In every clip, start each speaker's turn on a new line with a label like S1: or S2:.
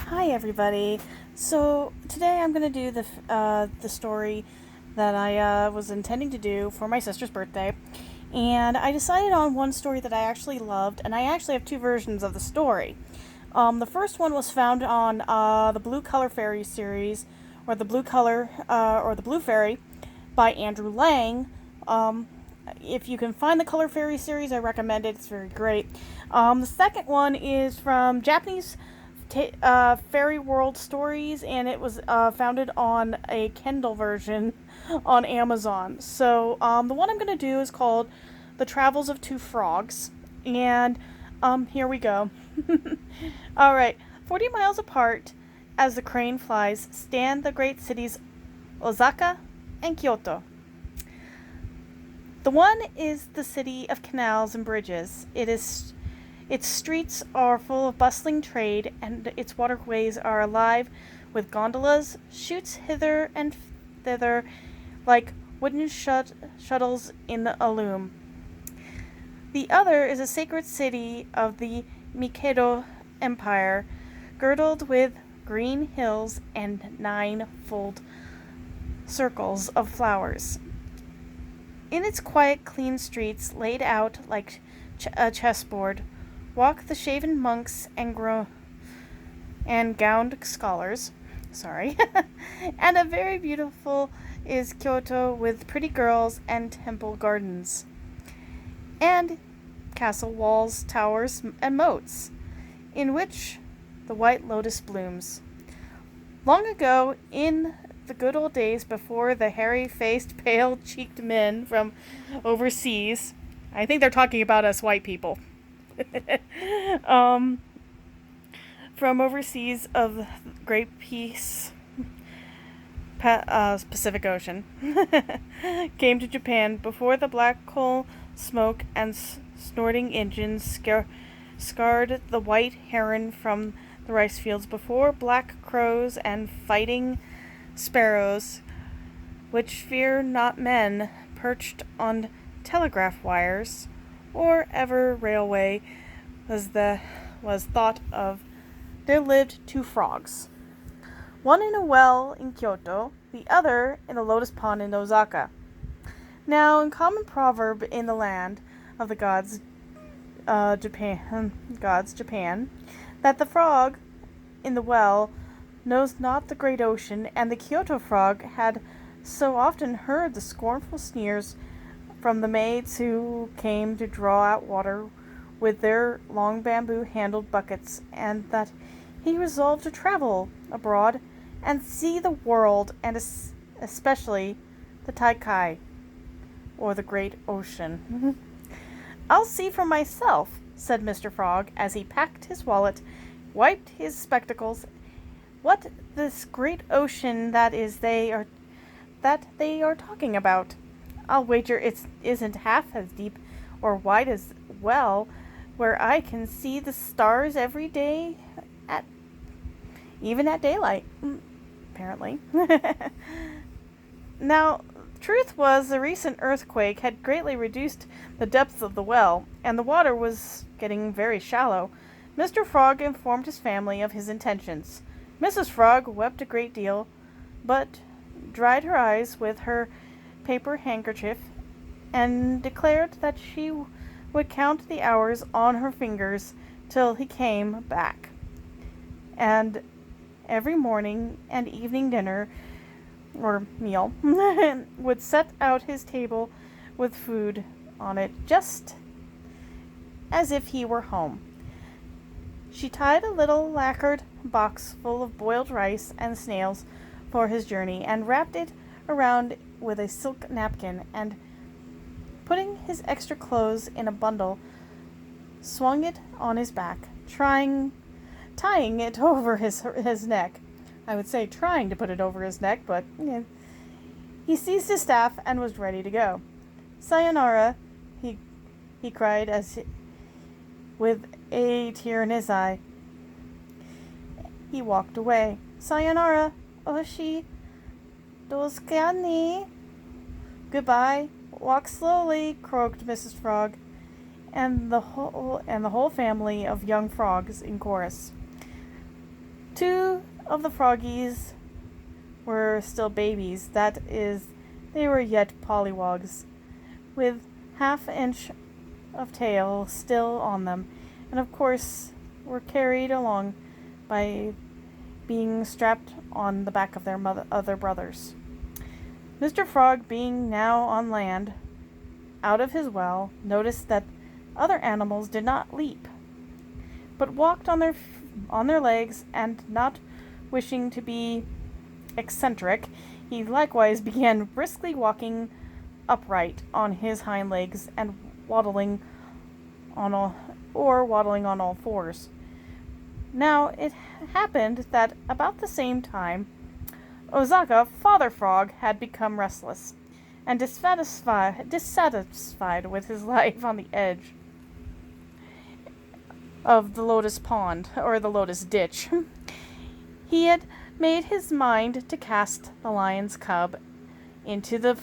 S1: Hi everybody. So today I'm gonna do the story that I was intending to do for my sister's birthday, and I decided on one story that I actually loved, and I actually have two versions of the story. The first one was found on the Blue Color Fairy series, or the Blue Fairy, by Andrew Lang. Um, if you can find the Color Fairy series, I recommend it. It's very great. The second one is from Japanese Fairy World Stories, and it was founded on a Kindle version on Amazon. So the one I'm going to do is called The Travels of Two Frogs, and here we go. All right, 40 miles apart, as the crane flies, stand the great cities Osaka and Kyoto. The one is the city of canals and bridges. Its streets are full of bustling trade, and its waterways are alive with gondolas, chutes hither and thither like wooden shuttles in a loom. The other is a sacred city of the Mikado Empire, girdled with green hills and nine-fold circles of flowers. In its quiet, clean streets, laid out like a chessboard, walk the shaven monks and gowned scholars. Sorry. And a very beautiful is Kyoto, with pretty girls and temple gardens, and castle walls, towers, and moats, in which the white lotus blooms. Long ago, in the good old days before the hairy-faced, pale-cheeked men from overseas, I think they're talking about us white people, um, from overseas of Great Peace, Pacific Ocean, came to Japan before the black coal smoke and snorting engines scarred the white heron from the rice fields, before black crows and fighting sparrows, which fear not men, perched on telegraph wires, or ever railway was thought of, there lived two frogs, one in a well in Kyoto, the other in a lotus pond in Osaka. Now, in common proverb in the land of the Japan, that the frog in the well knows not the great ocean, and the Kyoto frog had so often heard the scornful sneers from the maids who came to draw out water with their long bamboo-handled buckets, and that he resolved to travel abroad and see the world, and especially the Taikai, or the great ocean. I'll see for myself, said Mr. Frog, as he packed his wallet, wiped his spectacles, what this great ocean that they are talking about. I'll wager it isn't half as deep or wide as well, where I can see the stars every day, even at daylight, apparently. Now, truth was, the recent earthquake had greatly reduced the depth of the well, and the water was getting very shallow. Mr. Frog informed his family of his intentions. Mrs. Frog wept a great deal, but dried her eyes with her paper handkerchief, and declared that she would count the hours on her fingers till he came back. And every morning and evening dinner, or meal, would set out his table with food on it, just as if he were home. She tied a little lacquered box full of boiled rice and snails for his journey, and wrapped it around with a silk napkin, and, putting his extra clothes in a bundle, swung it on his back, tying it over his neck. I would say trying to put it over his neck, but he seized his staff and was ready to go. Sayonara, he cried, with a tear in his eye. He walked away. Sayonara, Oshi Doskani. Goodbye. Walk slowly, croaked Mrs. Frog, and the whole family of young frogs in chorus. Two of the froggies were still babies, that is, they were yet pollywogs, with half-inch of tail still on them, and of course were carried along by being strapped on the back of their other brothers. Mr. Frog, being now on land, out of his well, noticed that other animals did not leap, but walked on their legs, and not wishing to be eccentric, he likewise began briskly walking upright on his hind legs and waddling on all fours. Now it happened that about the same time Ozaka, Father Frog, had become restless and dissatisfied with his life on the edge of the lotus pond, or the lotus ditch. He had made his mind to cast the lion's cub into the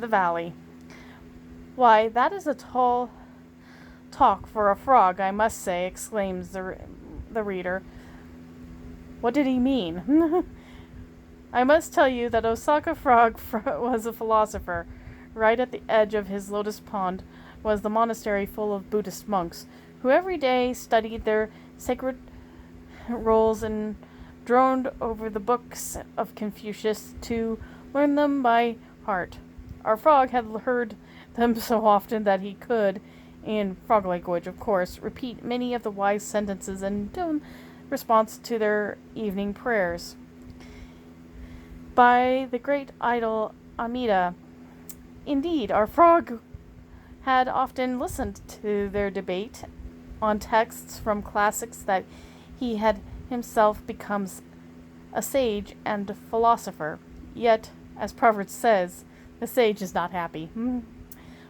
S1: valley. "Why, that is a tall talk for a frog, I must say," exclaims the reader. What did he mean? I must tell you that Osaka Frog was a philosopher. Right at the edge of his lotus pond was the monastery full of Buddhist monks, who every day studied their sacred rolls and droned over the books of Confucius to learn them by heart. Our frog had heard them so often that he could, in frog language of course, repeat many of the wise sentences in response to their evening prayers. By the great idol Amida. Indeed, our frog had often listened to their debate on texts from classics that he had himself become a sage and philosopher. Yet, as Proverbs says, the sage is not happy.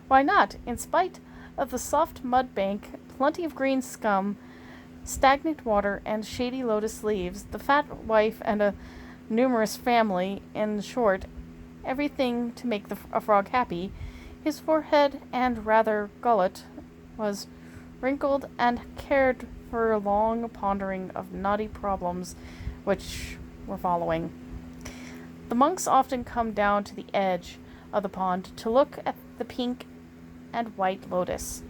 S1: Why not? In spite of the soft mud bank, plenty of green scum, stagnant water, and shady lotus leaves, the fat wife, and a numerous family, in short, everything to make a frog happy, his forehead and rather gullet was wrinkled and cared for a long pondering of knotty problems which were following. The monks often come down to the edge of the pond to look at the pink and white lotus.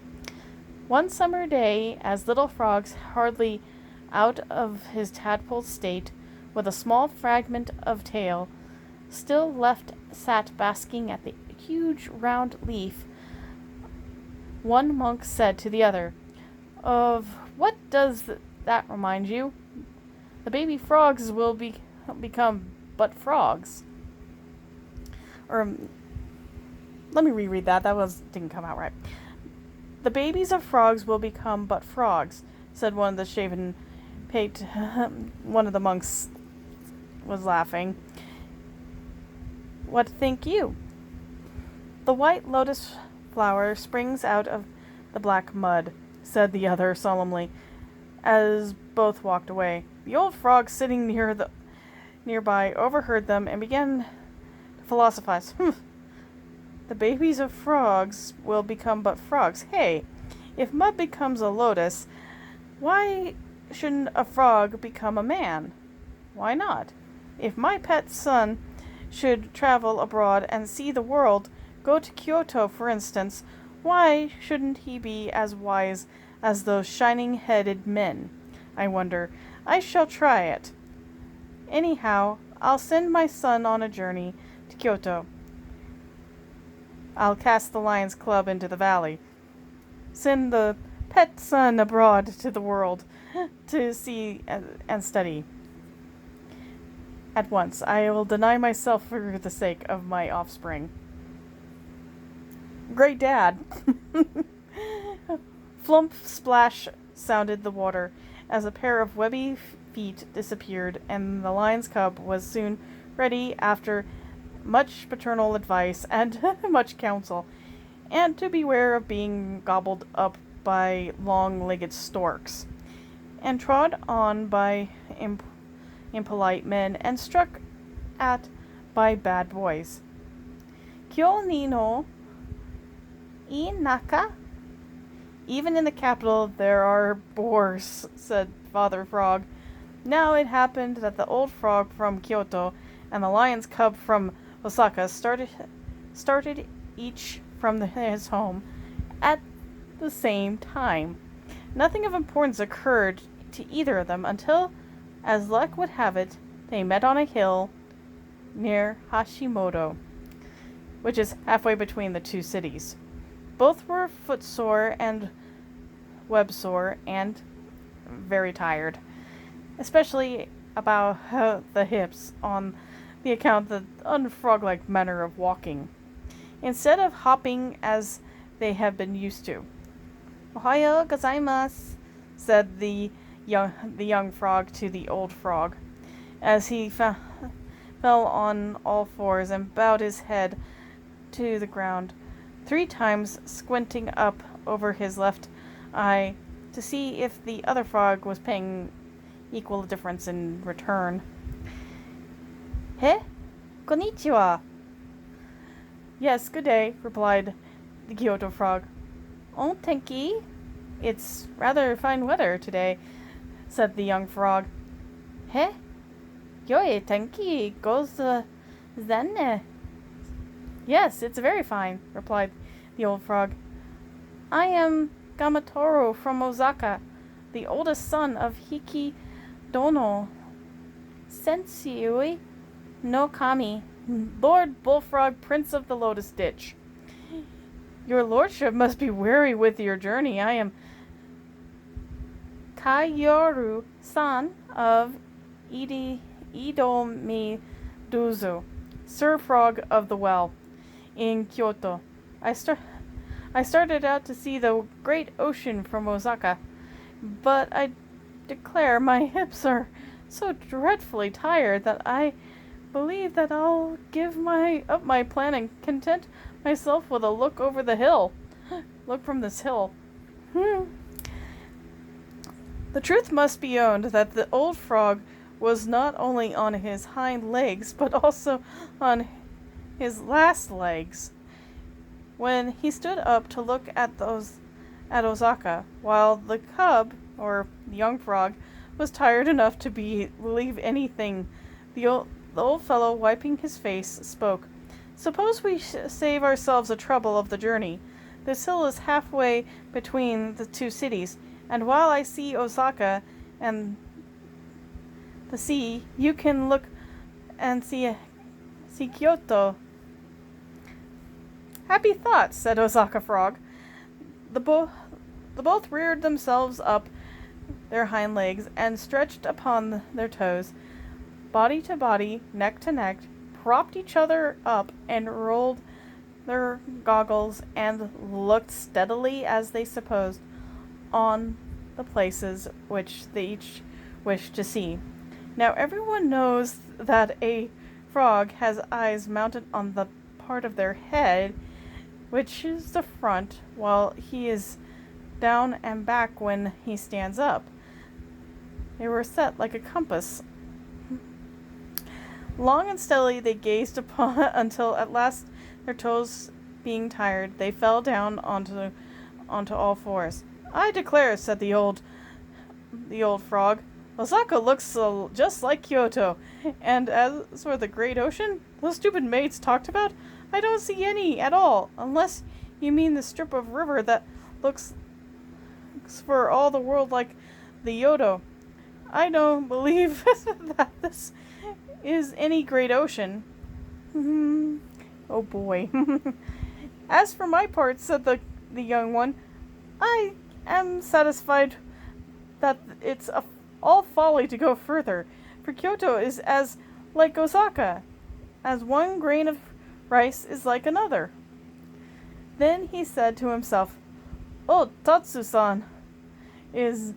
S1: One summer day, as little frogs hardly out of his tadpole state, with a small fragment of tail still left, sat basking at the huge round leaf, one monk said to the other, "Of what does that remind you? The baby frogs will become but frogs." Or, let me reread that. Didn't come out right. "The babies of frogs will become but frogs," said one of the shaven pate. One of the monks was laughing. "What think you?" "The white lotus flower springs out of the black mud," said the other solemnly, as both walked away. The old frog sitting nearby overheard them and began to philosophize. The babies of frogs will become but frogs. Hey, if mud becomes a lotus, why shouldn't a frog become a man? Why not? If my pet son should travel abroad and see the world, go to Kyoto, for instance, why shouldn't he be as wise as those shining-headed men? I wonder. I shall try it. Anyhow, I'll send my son on a journey to Kyoto. I'll cast the lion's club into the valley. Send the pet son abroad to the world to see and study. At once, I will deny myself for the sake of my offspring." Great dad. Flump splash sounded the water as a pair of webby feet disappeared, and the lion's cub was soon ready after much paternal advice and much counsel, and to beware of being gobbled up by long-legged storks, and trod on by impolite men, and struck at by bad boys. "Kyo ni no inaka?" Even in the capital there are boors, said Father Frog. Now it happened that the old frog from Kyoto and the lion's cub from Osaka started each from his home at the same time. Nothing of importance occurred to either of them until, as luck would have it, they met on a hill near Hashimoto, which is halfway between the two cities. Both were footsore and websore and very tired, especially about the hips on the account of the unfrog-like manner of walking, instead of hopping as they had been used to. "Ohayo gozaimasu," said the young frog to the old frog, as he fell on all fours and bowed his head to the ground, 3 times squinting up over his left eye to see if the other frog was paying equal difference in return. "He? Konnichiwa." "Yes, good day," replied the Kyoto frog. "Oh, tenki?" "It's rather fine weather today," said the young frog. "He? Yoi tenki goes zen." "Yes, it's very fine," replied the old frog. "I am Gamatoro from Osaka, the oldest son of Hiki Dono Sensui no Kami, Lord Bullfrog, Prince of the Lotus Ditch." "Your lordship must be weary with your journey. I am Kayoru-san of Idomi Duzu, Sir Frog of the Well, in Kyoto. I started out to see the great ocean from Osaka, but I declare my hips are so dreadfully tired that I believe that I'll give up my plan and content myself with a look over the hill. Look from this hill." The truth must be owned that the old frog was not only on his hind legs, but also on his last legs when he stood up to look at Osaka, while the cub, or the young frog, was tired enough to believe anything. The old fellow, wiping his face, spoke. "Suppose we save ourselves the trouble of the journey. This hill is halfway between the two cities, and while I see Osaka and the sea, you can look and see Kyoto." "Happy thoughts," said Osaka Frog. The both reared themselves up their hind legs and stretched upon their toes, body to body, neck to neck, propped each other up and rolled their goggles and looked steadily, as they supposed, on the places which they each wished to see. Now everyone knows that a frog has eyes mounted on the part of their head which is the front, while he is down and back when he stands up. They were set like a compass. Long and steadily they gazed upon until at last, their toes being tired, they fell down onto all fours. "I declare," said the old frog, "Osaka looks just like Kyoto. And as for the great ocean those stupid maids talked about, I don't see any at all, unless you mean the strip of river that looks for all the world like the Yodo. I don't believe that this is any great ocean." Oh boy. "As for my part," said the young one, "I am satisfied that it's all folly to go further, for Kyoto is as like Osaka as one grain of rice is like another." Then he said to himself, "Oh, Tatsu-san is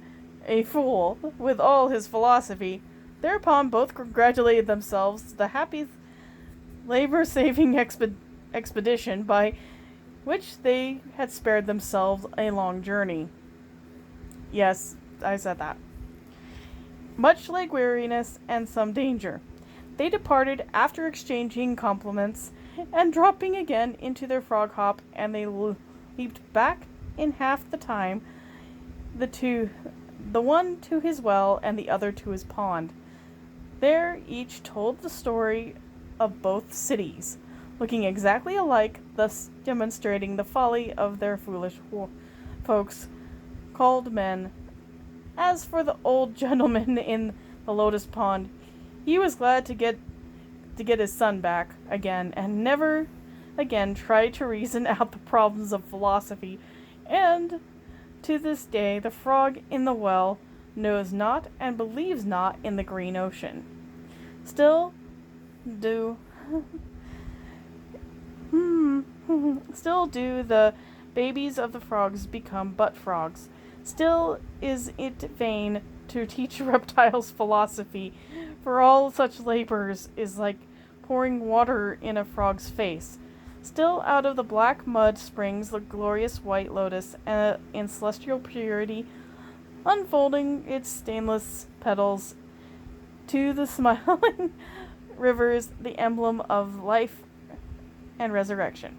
S1: a fool, with all his philosophy." Thereupon both congratulated themselves to the happy labor-saving expedition by which they had spared themselves a long journey. Yes, I said that. Much leg weariness and some danger. They departed after exchanging compliments and dropping again into their frog hop, and they leaped back in half the time the one to his well and the other to his pond. There each told the story of both cities, looking exactly alike, thus demonstrating the folly of their foolish folks called men. As for the old gentleman in the lotus pond, he was glad to get his son back again, and never again tried to reason out the problems of philosophy. And to this day, the frog in the well knows not and believes not in the green ocean. Still do the babies of the frogs become but frogs. Still is it vain to teach reptiles philosophy, for all such labors is like pouring water in a frog's face. Still out of the black mud springs the glorious white lotus in celestial purity, unfolding its stainless petals to the smiling rivers, the emblem of life and resurrection.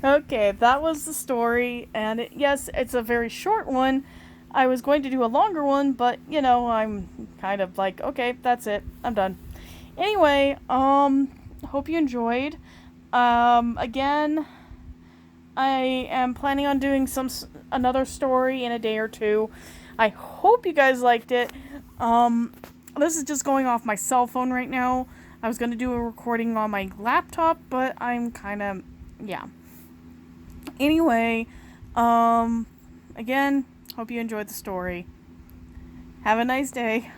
S1: Okay, that was the story, and yes, it's a very short one. I was going to do a longer one, but, I'm kind of like, okay, that's it. I'm done. Anyway, hope you enjoyed. Again, I am planning on doing another story in a day or two. I hope you guys liked it. This is just going off my cell phone right now. I was going to do a recording on my laptop, but I'm kind of, yeah. Anyway, again, hope you enjoyed the story. Have a nice day.